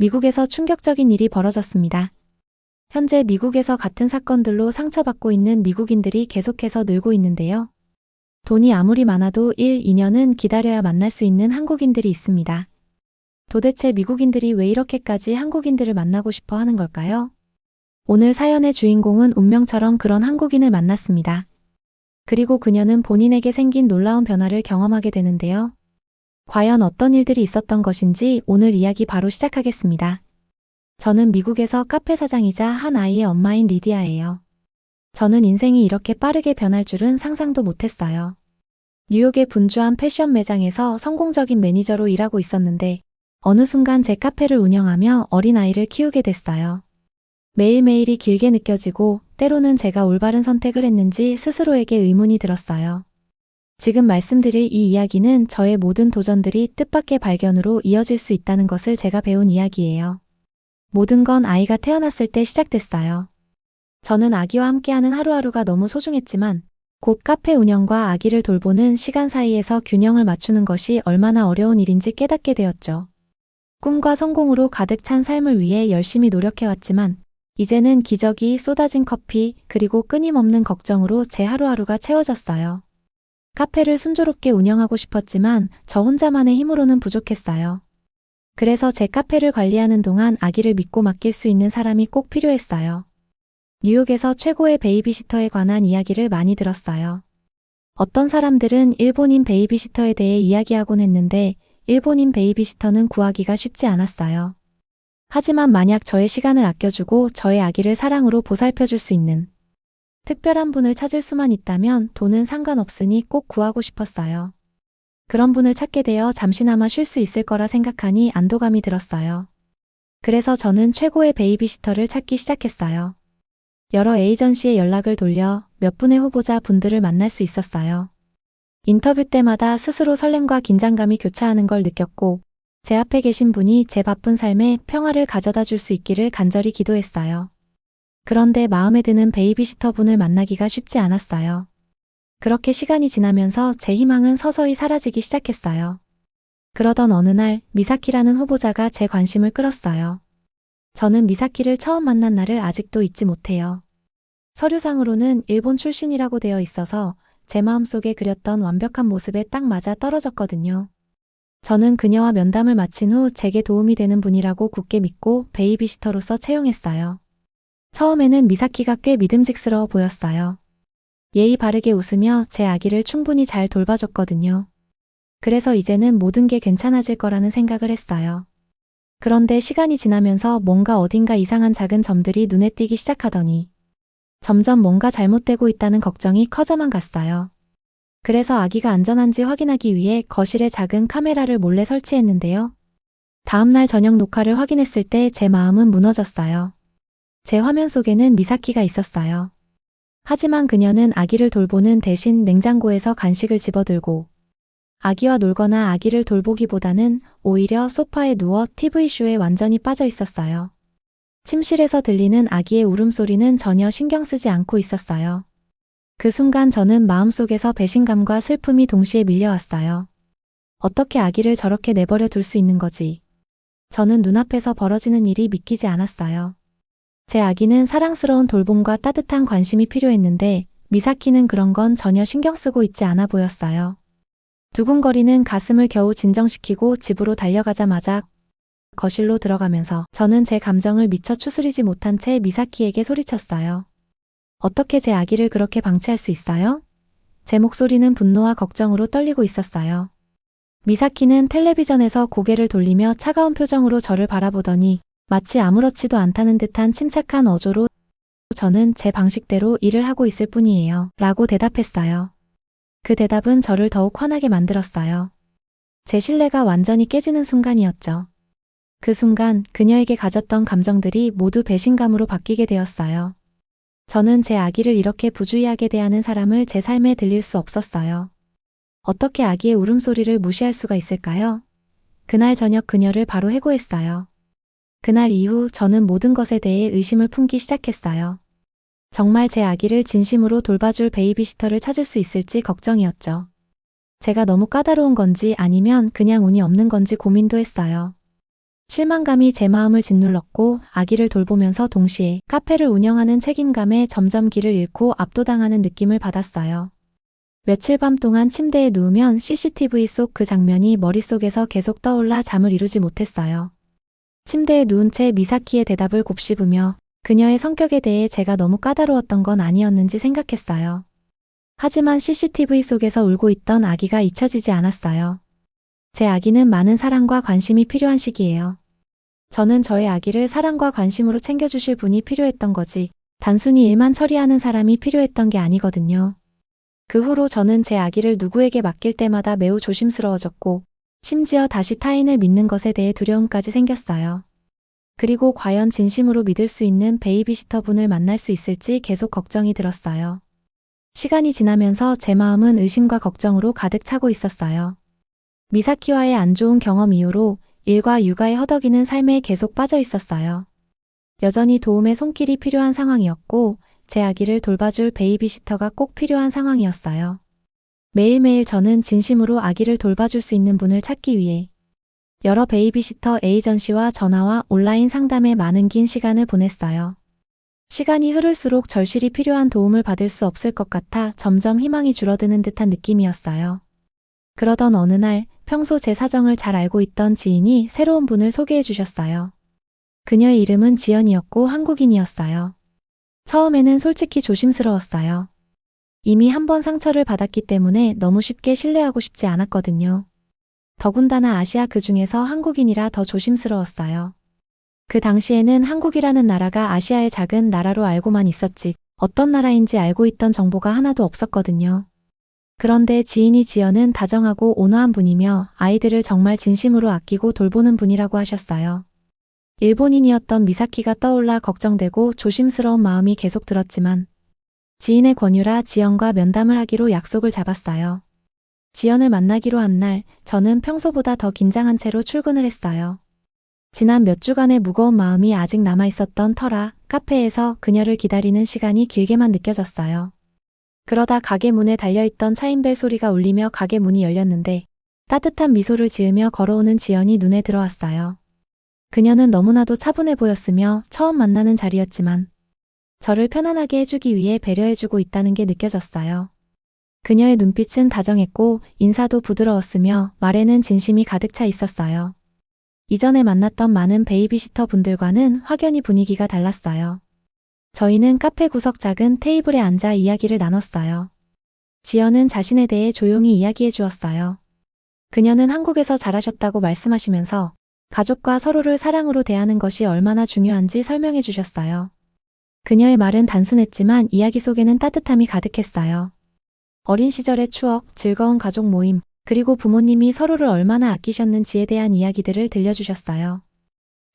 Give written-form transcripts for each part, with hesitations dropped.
미국에서 충격적인 일이 벌어졌습니다. 현재 미국에서 같은 사건들로 상처받고 있는 미국인들이 계속해서 늘고 있는데요. 돈이 아무리 많아도 1, 2년은 기다려야 만날 수 있는 한국인들이 있습니다. 도대체 미국인들이 왜 이렇게까지 한국인들을 만나고 싶어 하는 걸까요? 오늘 사연의 주인공은 운명처럼 그런 한국인을 만났습니다. 그리고 그녀는 본인에게 생긴 놀라운 변화를 경험하게 되는데요. 과연 어떤 일들이 있었던 것인지 오늘 이야기 바로 시작하겠습니다. 저는 미국에서 카페 사장이자 한 아이의 엄마인 리디아예요. 저는 인생이 이렇게 빠르게 변할 줄은 상상도 못했어요. 뉴욕의 분주한 패션 매장에서 성공적인 매니저로 일하고 있었는데 어느 순간 제 카페를 운영하며 어린아이를 키우게 됐어요. 매일매일이 길게 느껴지고 때로는 제가 올바른 선택을 했는지 스스로에게 의문이 들었어요. 지금 말씀드릴 이 이야기는 저의 모든 도전들이 뜻밖의 발견으로 이어질 수 있다는 것을 제가 배운 이야기예요. 모든 건 아이가 태어났을 때 시작됐어요. 저는 아기와 함께하는 하루하루가 너무 소중했지만 곧 카페 운영과 아기를 돌보는 시간 사이에서 균형을 맞추는 것이 얼마나 어려운 일인지 깨닫게 되었죠. 꿈과 성공으로 가득 찬 삶을 위해 열심히 노력해왔지만 이제는 기저귀, 쏟아진 커피, 그리고 끊임없는 걱정으로 제 하루하루가 채워졌어요. 카페를 순조롭게 운영하고 싶었지만 저 혼자만의 힘으로는 부족했어요. 그래서 제 카페를 관리하는 동안 아기를 믿고 맡길 수 있는 사람이 꼭 필요했어요. 뉴욕에서 최고의 베이비시터에 관한 이야기를 많이 들었어요. 어떤 사람들은 일본인 베이비시터에 대해 이야기하곤 했는데 일본인 베이비시터는 구하기가 쉽지 않았어요. 하지만 만약 저의 시간을 아껴주고 저의 아기를 사랑으로 보살펴줄 수 있는 특별한 분을 찾을 수만 있다면 돈은 상관없으니 꼭 구하고 싶었어요. 그런 분을 찾게 되어 잠시나마 쉴 수 있을 거라 생각하니 안도감이 들었어요. 그래서 저는 최고의 베이비시터를 찾기 시작했어요. 여러 에이전시에 연락을 돌려 몇 분의 후보자 분들을 만날 수 있었어요. 인터뷰 때마다 스스로 설렘과 긴장감이 교차하는 걸 느꼈고 제 앞에 계신 분이 제 바쁜 삶에 평화를 가져다 줄 수 있기를 간절히 기도했어요. 그런데 마음에 드는 베이비시터 분을 만나기가 쉽지 않았어요. 그렇게 시간이 지나면서 제 희망은 서서히 사라지기 시작했어요. 그러던 어느 날 미사키라는 후보자가 제 관심을 끌었어요. 저는 미사키를 처음 만난 날을 아직도 잊지 못해요. 서류상으로는 일본 출신이라고 되어 있어서 제 마음속에 그렸던 완벽한 모습에 딱 맞아 떨어졌거든요. 저는 그녀와 면담을 마친 후 제게 도움이 되는 분이라고 굳게 믿고 베이비시터로서 채용했어요. 처음에는 미사키가 꽤 믿음직스러워 보였어요. 예의 바르게 웃으며 제 아기를 충분히 잘 돌봐줬거든요. 그래서 이제는 모든 게 괜찮아질 거라는 생각을 했어요. 그런데 시간이 지나면서 뭔가 어딘가 이상한 작은 점들이 눈에 띄기 시작하더니 점점 뭔가 잘못되고 있다는 걱정이 커져만 갔어요. 그래서 아기가 안전한지 확인하기 위해 거실에 작은 카메라를 몰래 설치했는데요. 다음날 저녁 녹화를 확인했을 때 제 마음은 무너졌어요. 제 화면 속에는 미사키가 있었어요. 하지만 그녀는 아기를 돌보는 대신 냉장고에서 간식을 집어들고 아기와 놀거나 아기를 돌보기보다는 오히려 소파에 누워 TV쇼에 완전히 빠져 있었어요. 침실에서 들리는 아기의 울음소리는 전혀 신경 쓰지 않고 있었어요. 그 순간 저는 마음속에서 배신감과 슬픔이 동시에 밀려왔어요. 어떻게 아기를 저렇게 내버려 둘 수 있는 거지? 저는 눈앞에서 벌어지는 일이 믿기지 않았어요. 제 아기는 사랑스러운 돌봄과 따뜻한 관심이 필요했는데 미사키는 그런 건 전혀 신경 쓰고 있지 않아 보였어요. 두근거리는 가슴을 겨우 진정시키고 집으로 달려가자마자 거실로 들어가면서 저는 제 감정을 미처 추스리지 못한 채 미사키에게 소리쳤어요. 어떻게 제 아기를 그렇게 방치할 수 있어요? 제 목소리는 분노와 걱정으로 떨리고 있었어요. 미사키는 텔레비전에서 고개를 돌리며 차가운 표정으로 저를 바라보더니 마치 아무렇지도 않다는 듯한 침착한 어조로 저는 제 방식대로 일을 하고 있을 뿐이에요. 라고 대답했어요. 그 대답은 저를 더욱 화나게 만들었어요. 제 신뢰가 완전히 깨지는 순간이었죠. 그 순간 그녀에게 가졌던 감정들이 모두 배신감으로 바뀌게 되었어요. 저는 제 아기를 이렇게 부주의하게 대하는 사람을 제 삶에 들릴 수 없었어요. 어떻게 아기의 울음소리를 무시할 수가 있을까요? 그날 저녁 그녀를 바로 해고했어요. 그날 이후 저는 모든 것에 대해 의심을 품기 시작했어요. 정말 제 아기를 진심으로 돌봐줄 베이비시터를 찾을 수 있을지 걱정이었죠. 제가 너무 까다로운 건지 아니면 그냥 운이 없는 건지 고민도 했어요. 실망감이 제 마음을 짓눌렀고 아기를 돌보면서 동시에 카페를 운영하는 책임감에 점점 길을 잃고 압도당하는 느낌을 받았어요. 며칠 밤 동안 침대에 누우면 CCTV 속 그 장면이 머릿속에서 계속 떠올라 잠을 이루지 못했어요. 침대에 누운 채 미사키의 대답을 곱씹으며 그녀의 성격에 대해 제가 너무 까다로웠던 건 아니었는지 생각했어요. 하지만 CCTV 속에서 울고 있던 아기가 잊혀지지 않았어요. 제 아기는 많은 사랑과 관심이 필요한 시기예요. 저는 저의 아기를 사랑과 관심으로 챙겨주실 분이 필요했던 거지, 단순히 일만 처리하는 사람이 필요했던 게 아니거든요. 그 후로 저는 제 아기를 누구에게 맡길 때마다 매우 조심스러워졌고, 심지어 다시 타인을 믿는 것에 대해 두려움까지 생겼어요. 그리고 과연 진심으로 믿을 수 있는 베이비시터분을 만날 수 있을지 계속 걱정이 들었어요. 시간이 지나면서 제 마음은 의심과 걱정으로 가득 차고 있었어요. 미사키와의 안 좋은 경험 이후로 일과 육아에 허덕이는 삶에 계속 빠져 있었어요. 여전히 도움의 손길이 필요한 상황이었고 제 아기를 돌봐줄 베이비시터가 꼭 필요한 상황이었어요. 매일매일 저는 진심으로 아기를 돌봐줄 수 있는 분을 찾기 위해 여러 베이비시터 에이전시와 전화와 온라인 상담에 많은 긴 시간을 보냈어요. 시간이 흐를수록 절실히 필요한 도움을 받을 수 없을 것 같아 점점 희망이 줄어드는 듯한 느낌이었어요. 그러던 어느 날 평소 제 사정을 잘 알고 있던 지인이 새로운 분을 소개해 주셨어요. 그녀의 이름은 지연이었고 한국인이었어요. 처음에는 솔직히 조심스러웠어요. 이미 한 번 상처를 받았기 때문에 너무 쉽게 신뢰하고 싶지 않았거든요. 더군다나 아시아 그 중에서 한국인이라 더 조심스러웠어요. 그 당시에는 한국이라는 나라가 아시아의 작은 나라로 알고만 있었지 어떤 나라인지 알고 있던 정보가 하나도 없었거든요. 그런데 지인이 지연은 다정하고 온화한 분이며 아이들을 정말 진심으로 아끼고 돌보는 분이라고 하셨어요. 일본인이었던 미사키가 떠올라 걱정되고 조심스러운 마음이 계속 들었지만 지인의 권유라 지연과 면담을 하기로 약속을 잡았어요. 지연을 만나기로 한 날 저는 평소보다 더 긴장한 채로 출근을 했어요. 지난 몇 주간의 무거운 마음이 아직 남아있었던 터라 카페에서 그녀를 기다리는 시간이 길게만 느껴졌어요. 그러다 가게 문에 달려있던 차인벨 소리가 울리며 가게 문이 열렸는데 따뜻한 미소를 지으며 걸어오는 지연이 눈에 들어왔어요. 그녀는 너무나도 차분해 보였으며 처음 만나는 자리였지만 저를 편안하게 해주기 위해 배려해주고 있다는 게 느껴졌어요. 그녀의 눈빛은 다정했고 인사도 부드러웠으며 말에는 진심이 가득 차 있었어요. 이전에 만났던 많은 베이비시터 분들과는 확연히 분위기가 달랐어요. 저희는 카페 구석 작은 테이블에 앉아 이야기를 나눴어요. 지연은 자신에 대해 조용히 이야기해 주었어요. 그녀는 한국에서 자라셨다고 말씀하시면서 가족과 서로를 사랑으로 대하는 것이 얼마나 중요한지 설명해 주셨어요. 그녀의 말은 단순했지만 이야기 속에는 따뜻함이 가득했어요. 어린 시절의 추억, 즐거운 가족 모임, 그리고 부모님이 서로를 얼마나 아끼셨는지에 대한 이야기들을 들려주셨어요.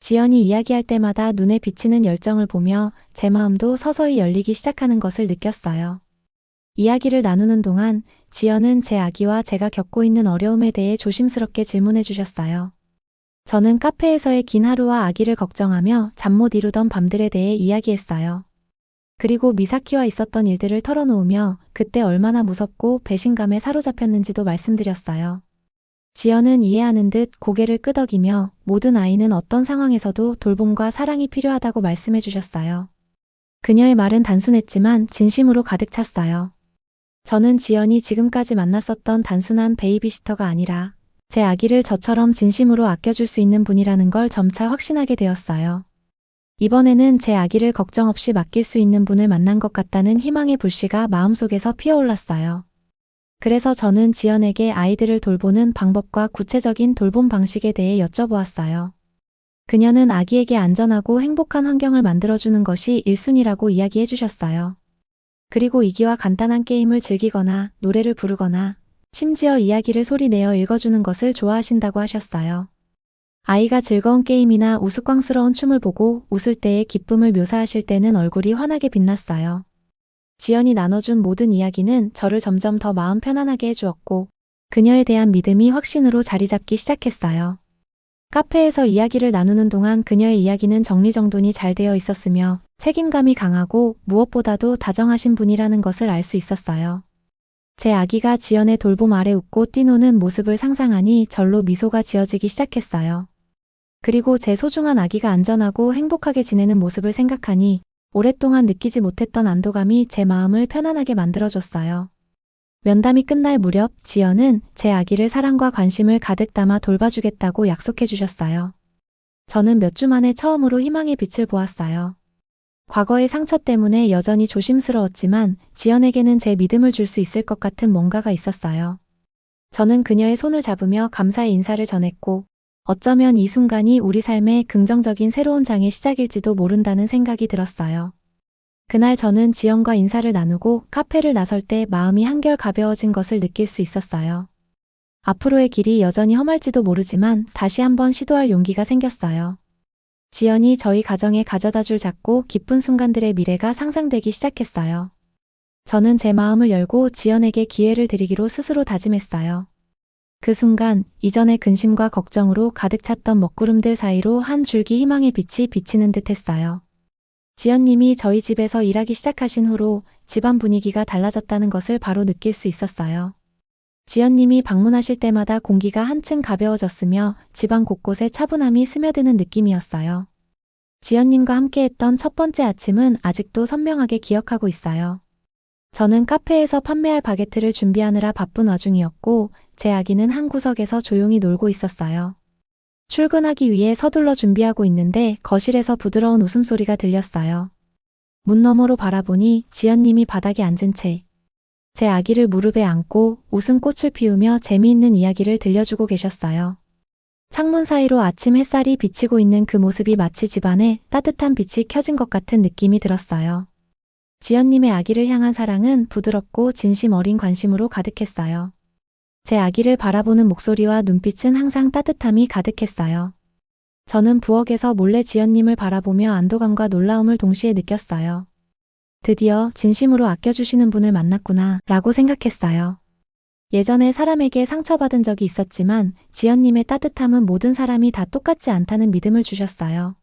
지연이 이야기할 때마다 눈에 비치는 열정을 보며 제 마음도 서서히 열리기 시작하는 것을 느꼈어요. 이야기를 나누는 동안 지연은 제 아기와 제가 겪고 있는 어려움에 대해 조심스럽게 질문해 주셨어요. 저는 카페에서의 긴 하루와 아기를 걱정하며 잠 못 이루던 밤들에 대해 이야기했어요. 그리고 미사키와 있었던 일들을 털어놓으며 그때 얼마나 무섭고 배신감에 사로잡혔는지도 말씀드렸어요. 지연은 이해하는 듯 고개를 끄덕이며 모든 아이는 어떤 상황에서도 돌봄과 사랑이 필요하다고 말씀해 주셨어요. 그녀의 말은 단순했지만 진심으로 가득 찼어요. 저는 지연이 지금까지 만났었던 단순한 베이비시터가 아니라 제 아기를 저처럼 진심으로 아껴줄 수 있는 분이라는 걸 점차 확신하게 되었어요. 이번에는 제 아기를 걱정 없이 맡길 수 있는 분을 만난 것 같다는 희망의 불씨가 마음속에서 피어올랐어요. 그래서 저는 지연에게 아이들을 돌보는 방법과 구체적인 돌봄 방식에 대해 여쭤보았어요. 그녀는 아기에게 안전하고 행복한 환경을 만들어주는 것이 1순위라고 이야기해 주셨어요. 그리고 이기와 간단한 게임을 즐기거나 노래를 부르거나 심지어 이야기를 소리내어 읽어주는 것을 좋아하신다고 하셨어요. 아이가 즐거운 게임이나 우스꽝스러운 춤을 보고 웃을 때의 기쁨을 묘사하실 때는 얼굴이 환하게 빛났어요. 지연이 나눠준 모든 이야기는 저를 점점 더 마음 편안하게 해주었고 그녀에 대한 믿음이 확신으로 자리 잡기 시작했어요. 카페에서 이야기를 나누는 동안 그녀의 이야기는 정리정돈이 잘 되어 있었으며 책임감이 강하고 무엇보다도 다정하신 분이라는 것을 알 수 있었어요. 제 아기가 지연의 돌봄 아래 웃고 뛰노는 모습을 상상하니 절로 미소가 지어지기 시작했어요. 그리고 제 소중한 아기가 안전하고 행복하게 지내는 모습을 생각하니 오랫동안 느끼지 못했던 안도감이 제 마음을 편안하게 만들어줬어요. 면담이 끝날 무렵 지연은 제 아기를 사랑과 관심을 가득 담아 돌봐주겠다고 약속해 주셨어요. 저는 몇 주 만에 처음으로 희망의 빛을 보았어요. 과거의 상처 때문에 여전히 조심스러웠지만 지연에게는 제 믿음을 줄 수 있을 것 같은 뭔가가 있었어요. 저는 그녀의 손을 잡으며 감사의 인사를 전했고 어쩌면 이 순간이 우리 삶의 긍정적인 새로운 장의 시작일지도 모른다는 생각이 들었어요. 그날 저는 지연과 인사를 나누고 카페를 나설 때 마음이 한결 가벼워진 것을 느낄 수 있었어요. 앞으로의 길이 여전히 험할지도 모르지만 다시 한번 시도할 용기가 생겼어요. 지연이 저희 가정에 가져다줄 작고 기쁜 순간들의 미래가 상상되기 시작했어요. 저는 제 마음을 열고 지연에게 기회를 드리기로 스스로 다짐했어요. 그 순간 이전의 근심과 걱정으로 가득 찼던 먹구름들 사이로 한 줄기 희망의 빛이 비치는 듯 했어요. 지연님이 저희 집에서 일하기 시작하신 후로 집안 분위기가 달라졌다는 것을 바로 느낄 수 있었어요. 지연님이 방문하실 때마다 공기가 한층 가벼워졌으며 집안 곳곳에 차분함이 스며드는 느낌이었어요. 지연님과 함께했던 첫 번째 아침은 아직도 선명하게 기억하고 있어요. 저는 카페에서 판매할 바게트를 준비하느라 바쁜 와중이었고 제 아기는 한 구석에서 조용히 놀고 있었어요. 출근하기 위해 서둘러 준비하고 있는데 거실에서 부드러운 웃음소리가 들렸어요. 문 너머로 바라보니 지연님이 바닥에 앉은 채 제 아기를 무릎에 안고 웃음꽃을 피우며 재미있는 이야기를 들려주고 계셨어요. 창문 사이로 아침 햇살이 비치고 있는 그 모습이 마치 집안에 따뜻한 빛이 켜진 것 같은 느낌이 들었어요. 지연님의 아기를 향한 사랑은 부드럽고 진심 어린 관심으로 가득했어요. 제 아기를 바라보는 목소리와 눈빛은 항상 따뜻함이 가득했어요. 저는 부엌에서 몰래 지연님을 바라보며 안도감과 놀라움을 동시에 느꼈어요. 드디어 진심으로 아껴주시는 분을 만났구나 라고 생각했어요. 예전에 사람에게 상처받은 적이 있었지만 지연님의 따뜻함은 모든 사람이 다 똑같지 않다는 믿음을 주셨어요.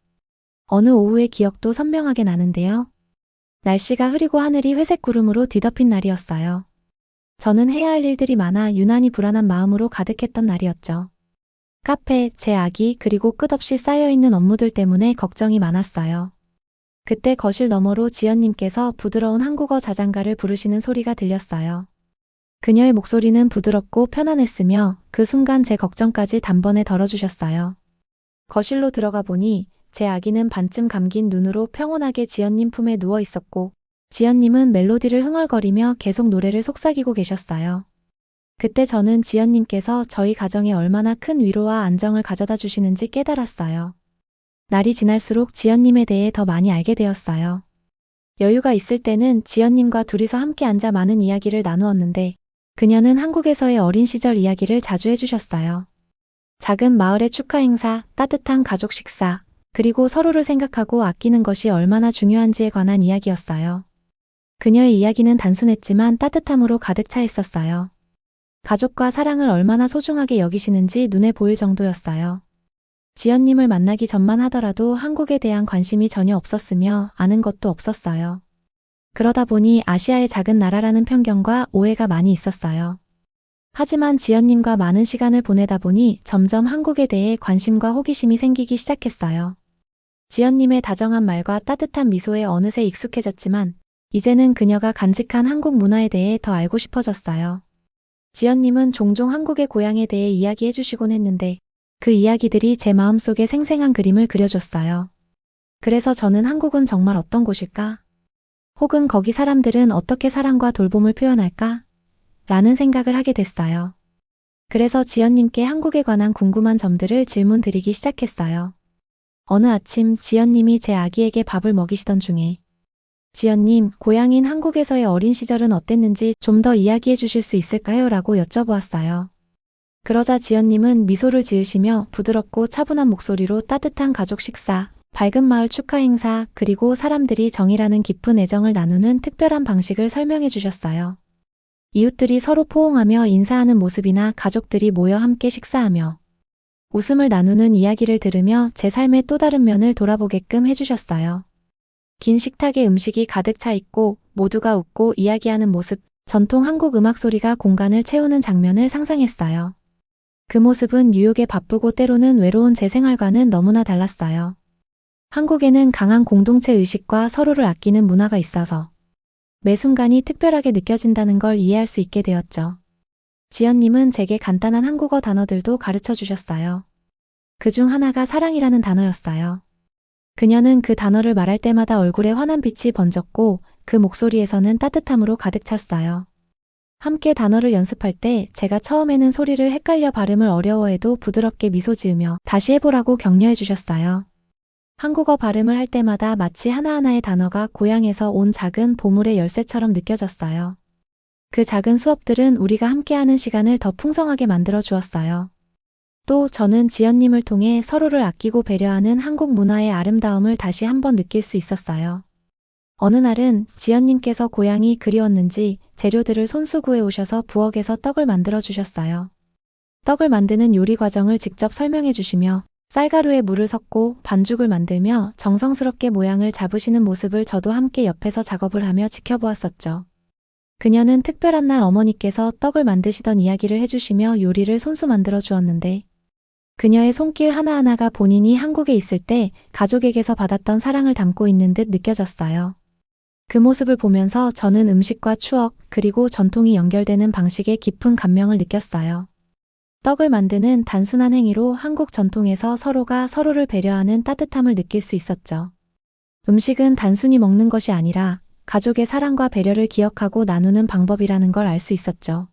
어느 오후의 기억도 선명하게 나는데요. 날씨가 흐리고 하늘이 회색 구름으로 뒤덮인 날이었어요. 저는 해야 할 일들이 많아 유난히 불안한 마음으로 가득했던 날이었죠. 카페, 제 아기, 그리고 끝없이 쌓여있는 업무들 때문에 걱정이 많았어요. 그때 거실 너머로 지연님께서 부드러운 한국어 자장가를 부르시는 소리가 들렸어요. 그녀의 목소리는 부드럽고 편안했으며 그 순간 제 걱정까지 단번에 덜어주셨어요. 거실로 들어가 보니 제 아기는 반쯤 감긴 눈으로 평온하게 지연님 품에 누워 있었고 지연님은 멜로디를 흥얼거리며 계속 노래를 속삭이고 계셨어요. 그때 저는 지연님께서 저희 가정에 얼마나 큰 위로와 안정을 가져다 주시는지 깨달았어요. 날이 지날수록 지연님에 대해 더 많이 알게 되었어요. 여유가 있을 때는 지연님과 둘이서 함께 앉아 많은 이야기를 나누었는데 그녀는 한국에서의 어린 시절 이야기를 자주 해주셨어요. 작은 마을의 축하 행사, 따뜻한 가족 식사, 그리고 서로를 생각하고 아끼는 것이 얼마나 중요한지에 관한 이야기였어요. 그녀의 이야기는 단순했지만 따뜻함으로 가득 차 있었어요. 가족과 사랑을 얼마나 소중하게 여기시는지 눈에 보일 정도였어요. 지연님을 만나기 전만 하더라도 한국에 대한 관심이 전혀 없었으며 아는 것도 없었어요. 그러다 보니 아시아의 작은 나라라는 편견과 오해가 많이 있었어요. 하지만 지연님과 많은 시간을 보내다 보니 점점 한국에 대해 관심과 호기심이 생기기 시작했어요. 지연님의 다정한 말과 따뜻한 미소에 어느새 익숙해졌지만 이제는 그녀가 간직한 한국 문화에 대해 더 알고 싶어졌어요. 지연님은 종종 한국의 고향에 대해 이야기해 주시곤 했는데 그 이야기들이 제 마음속에 생생한 그림을 그려줬어요. 그래서 저는 한국은 정말 어떤 곳일까? 혹은 거기 사람들은 어떻게 사랑과 돌봄을 표현할까? 라는 생각을 하게 됐어요. 그래서 지연님께 한국에 관한 궁금한 점들을 질문 드리기 시작했어요. 어느 아침 지연님이 제 아기에게 밥을 먹이시던 중에 지연님, 고향인 한국에서의 어린 시절은 어땠는지 좀 더 이야기해 주실 수 있을까요? 라고 여쭤보았어요. 그러자 지연님은 미소를 지으시며 부드럽고 차분한 목소리로 따뜻한 가족 식사, 밝은 마을 축하 행사, 그리고 사람들이 정이라는 깊은 애정을 나누는 특별한 방식을 설명해 주셨어요. 이웃들이 서로 포옹하며 인사하는 모습이나 가족들이 모여 함께 식사하며 웃음을 나누는 이야기를 들으며 제 삶의 또 다른 면을 돌아보게끔 해주셨어요. 긴 식탁에 음식이 가득 차 있고 모두가 웃고 이야기하는 모습, 전통 한국 음악 소리가 공간을 채우는 장면을 상상했어요. 그 모습은 뉴욕의 바쁘고 때로는 외로운 제 생활과는 너무나 달랐어요. 한국에는 강한 공동체 의식과 서로를 아끼는 문화가 있어서 매 순간이 특별하게 느껴진다는 걸 이해할 수 있게 되었죠. 지연님은 제게 간단한 한국어 단어들도 가르쳐 주셨어요. 그중 하나가 사랑이라는 단어였어요. 그녀는 그 단어를 말할 때마다 얼굴에 환한 빛이 번졌고 그 목소리에서는 따뜻함으로 가득 찼어요. 함께 단어를 연습할 때 제가 처음에는 소리를 헷갈려 발음을 어려워해도 부드럽게 미소 지으며 다시 해보라고 격려해 주셨어요. 한국어 발음을 할 때마다 마치 하나하나의 단어가 고향에서 온 작은 보물의 열쇠처럼 느껴졌어요. 그 작은 수업들은 우리가 함께하는 시간을 더 풍성하게 만들어 주었어요. 또 저는 지연님을 통해 서로를 아끼고 배려하는 한국 문화의 아름다움을 다시 한번 느낄 수 있었어요. 어느 날은 지연님께서 고향이 그리웠는지 재료들을 손수 구해 오셔서 부엌에서 떡을 만들어 주셨어요. 떡을 만드는 요리 과정을 직접 설명해 주시며 쌀가루에 물을 섞고 반죽을 만들며 정성스럽게 모양을 잡으시는 모습을 저도 함께 옆에서 작업을 하며 지켜보았었죠. 그녀는 특별한 날 어머니께서 떡을 만드시던 이야기를 해주시며 요리를 손수 만들어 주었는데 그녀의 손길 하나하나가 본인이 한국에 있을 때 가족에게서 받았던 사랑을 담고 있는 듯 느껴졌어요. 그 모습을 보면서 저는 음식과 추억 그리고 전통이 연결되는 방식에 깊은 감명을 느꼈어요. 떡을 만드는 단순한 행위로 한국 전통에서 서로가 서로를 배려하는 따뜻함을 느낄 수 있었죠. 음식은 단순히 먹는 것이 아니라 가족의 사랑과 배려를 기억하고 나누는 방법이라는 걸 알 수 있었죠.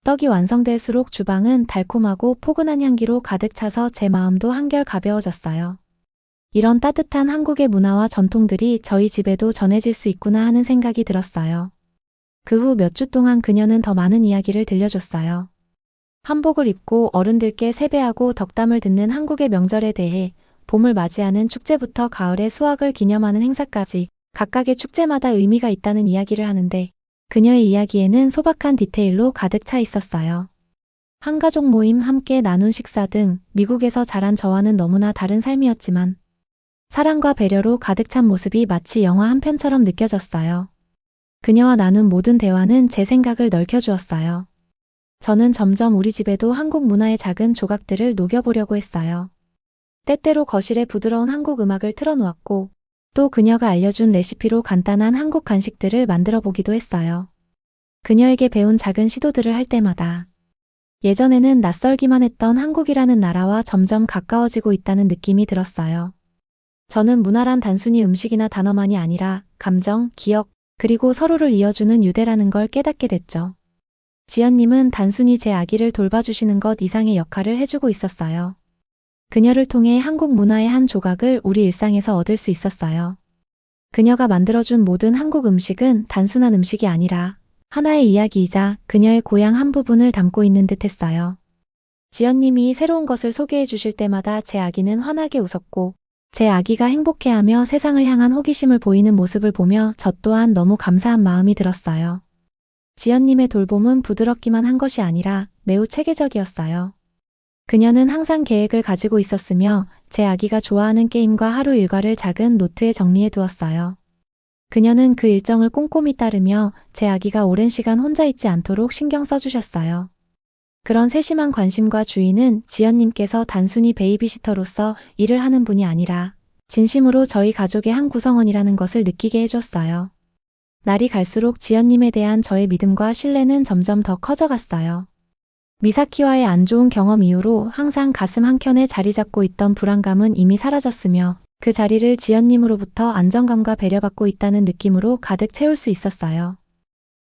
떡이 완성될수록 주방은 달콤하고 포근한 향기로 가득 차서 제 마음도 한결 가벼워졌어요. 이런 따뜻한 한국의 문화와 전통들이 저희 집에도 전해질 수 있구나 하는 생각이 들었어요. 그 후 몇 주 동안 그녀는 더 많은 이야기를 들려줬어요. 한복을 입고 어른들께 세배하고 덕담을 듣는 한국의 명절에 대해 봄을 맞이하는 축제부터 가을의 수확을 기념하는 행사까지 각각의 축제마다 의미가 있다는 이야기를 하는데 그녀의 이야기에는 소박한 디테일로 가득 차 있었어요. 한가족 모임, 함께 나눈 식사 등 미국에서 자란 저와는 너무나 다른 삶이었지만 사랑과 배려로 가득 찬 모습이 마치 영화 한 편처럼 느껴졌어요. 그녀와 나눈 모든 대화는 제 생각을 넓혀주었어요. 저는 점점 우리 집에도 한국 문화의 작은 조각들을 녹여보려고 했어요. 때때로 거실에 부드러운 한국 음악을 틀어놓았고 또 그녀가 알려준 레시피로 간단한 한국 간식들을 만들어 보기도 했어요. 그녀에게 배운 작은 시도들을 할 때마다 예전에는 낯설기만 했던 한국이라는 나라와 점점 가까워지고 있다는 느낌이 들었어요. 저는 문화란 단순히 음식이나 단어만이 아니라 감정, 기억, 그리고 서로를 이어주는 유대라는 걸 깨닫게 됐죠. 지연님은 단순히 제 아기를 돌봐주시는 것 이상의 역할을 해주고 있었어요. 그녀를 통해 한국 문화의 한 조각을 우리 일상에서 얻을 수 있었어요. 그녀가 만들어준 모든 한국 음식은 단순한 음식이 아니라 하나의 이야기이자 그녀의 고향 한 부분을 담고 있는 듯 했어요. 지연님이 새로운 것을 소개해 주실 때마다 제 아기는 환하게 웃었고 제 아기가 행복해하며 세상을 향한 호기심을 보이는 모습을 보며 저 또한 너무 감사한 마음이 들었어요. 지연님의 돌봄은 부드럽기만 한 것이 아니라 매우 체계적이었어요. 그녀는 항상 계획을 가지고 있었으며 제 아기가 좋아하는 게임과 하루 일과를 작은 노트에 정리해 두었어요. 그녀는 그 일정을 꼼꼼히 따르며 제 아기가 오랜 시간 혼자 있지 않도록 신경 써주셨어요. 그런 세심한 관심과 주의는 지연님께서 단순히 베이비시터로서 일을 하는 분이 아니라 진심으로 저희 가족의 한 구성원이라는 것을 느끼게 해줬어요. 날이 갈수록 지연님에 대한 저의 믿음과 신뢰는 점점 더 커져갔어요. 미사키와의 안 좋은 경험 이후로 항상 가슴 한켠에 자리 잡고 있던 불안감은 이미 사라졌으며 그 자리를 지연님으로부터 안정감과 배려받고 있다는 느낌으로 가득 채울 수 있었어요.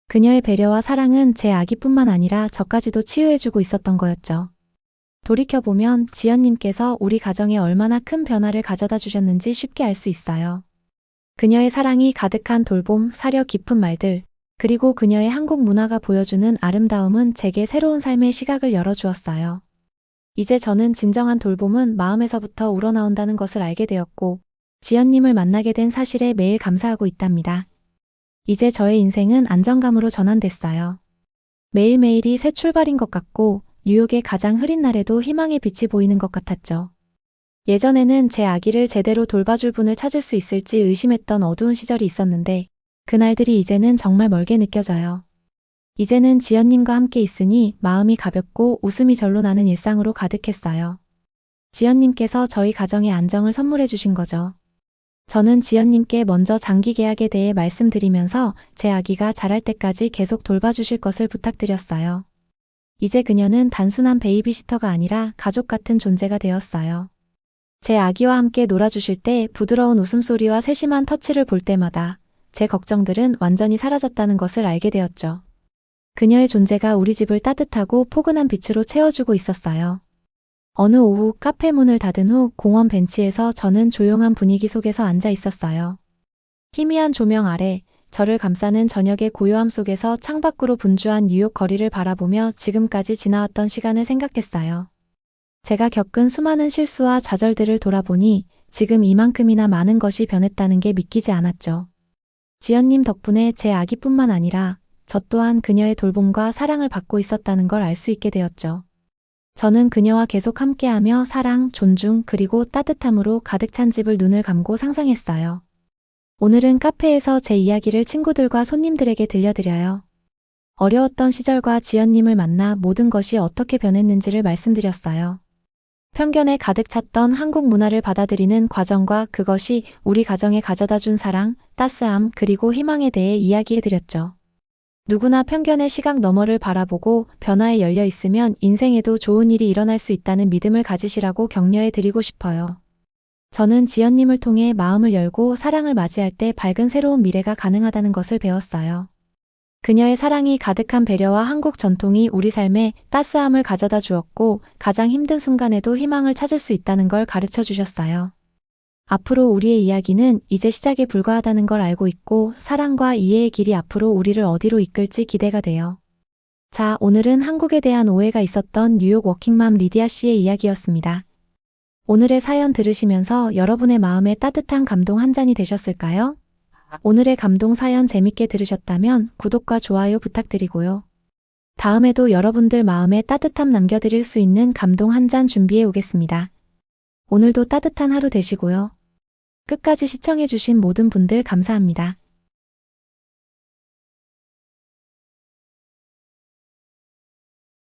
그녀의 배려와 사랑은 제 아기뿐만 아니라 저까지도 치유해주고 있었던 거였죠. 돌이켜보면 지연님께서 우리 가정에 얼마나 큰 변화를 가져다 주셨는지 쉽게 알 수 있어요. 그녀의 사랑이 가득한 돌봄, 사려 깊은 말들, 그리고 그녀의 한국 문화가 보여주는 아름다움은 제게 새로운 삶의 시각을 열어주었어요. 이제 저는 진정한 돌봄은 마음에서부터 우러나온다는 것을 알게 되었고 지연님을 만나게 된 사실에 매일 감사하고 있답니다. 이제 저의 인생은 안정감으로 전환됐어요. 매일매일이 새 출발인 것 같고 뉴욕의 가장 흐린 날에도 희망의 빛이 보이는 것 같았죠. 예전에는 제 아기를 제대로 돌봐줄 분을 찾을 수 있을지 의심했던 어두운 시절이 있었는데 그날들이 이제는 정말 멀게 느껴져요. 이제는 지연님과 함께 있으니 마음이 가볍고 웃음이 절로 나는 일상으로 가득했어요. 지연님께서 저희 가정의 안정을 선물해 주신 거죠. 저는 지연님께 먼저 장기 계약에 대해 말씀드리면서 제 아기가 자랄 때까지 계속 돌봐주실 것을 부탁드렸어요. 이제 그녀는 단순한 베이비시터가 아니라 가족 같은 존재가 되었어요. 제 아기와 함께 놀아주실 때 부드러운 웃음소리와 세심한 터치를 볼 때마다 제 걱정들은 완전히 사라졌다는 것을 알게 되었죠. 그녀의 존재가 우리 집을 따뜻하고 포근한 빛으로 채워주고 있었어요. 어느 오후 카페 문을 닫은 후 공원 벤치에서 저는 조용한 분위기 속에서 앉아 있었어요. 희미한 조명 아래 저를 감싸는 저녁의 고요함 속에서 창밖으로 분주한 뉴욕 거리를 바라보며 지금까지 지나왔던 시간을 생각했어요. 제가 겪은 수많은 실수와 좌절들을 돌아보니 지금 이만큼이나 많은 것이 변했다는 게 믿기지 않았죠. 지연님 덕분에 제 아기뿐만 아니라 저 또한 그녀의 돌봄과 사랑을 받고 있었다는 걸 알 수 있게 되었죠. 저는 그녀와 계속 함께하며 사랑, 존중, 그리고 따뜻함으로 가득 찬 집을 눈을 감고 상상했어요. 오늘은 카페에서 제 이야기를 친구들과 손님들에게 들려드려요. 어려웠던 시절과 지연님을 만나 모든 것이 어떻게 변했는지를 말씀드렸어요. 편견에 가득 찼던 한국 문화를 받아들이는 과정과 그것이 우리 가정에 가져다준 사랑, 따스함, 그리고 희망에 대해 이야기해드렸죠. 누구나 편견의 시각 너머를 바라보고 변화에 열려 있으면 인생에도 좋은 일이 일어날 수 있다는 믿음을 가지시라고 격려해드리고 싶어요. 저는 지연님을 통해 마음을 열고 사랑을 맞이할 때 밝은 새로운 미래가 가능하다는 것을 배웠어요. 그녀의 사랑이 가득한 배려와 한국 전통이 우리 삶에 따스함을 가져다 주었고 가장 힘든 순간에도 희망을 찾을 수 있다는 걸 가르쳐 주셨어요. 앞으로 우리의 이야기는 이제 시작에 불과하다는 걸 알고 있고 사랑과 이해의 길이 앞으로 우리를 어디로 이끌지 기대가 돼요. 자, 오늘은 한국에 대한 오해가 있었던 뉴욕 워킹맘 리디아 씨의 이야기였습니다. 오늘의 사연 들으시면서 여러분의 마음에 따뜻한 감동 한 잔이 되셨을까요? 오늘의 감동 사연 재밌게 들으셨다면 구독과 좋아요 부탁드리고요. 다음에도 여러분들 마음에 따뜻함 남겨드릴 수 있는 감동 한 잔 준비해 오겠습니다. 오늘도 따뜻한 하루 되시고요. 끝까지 시청해주신 모든 분들 감사합니다.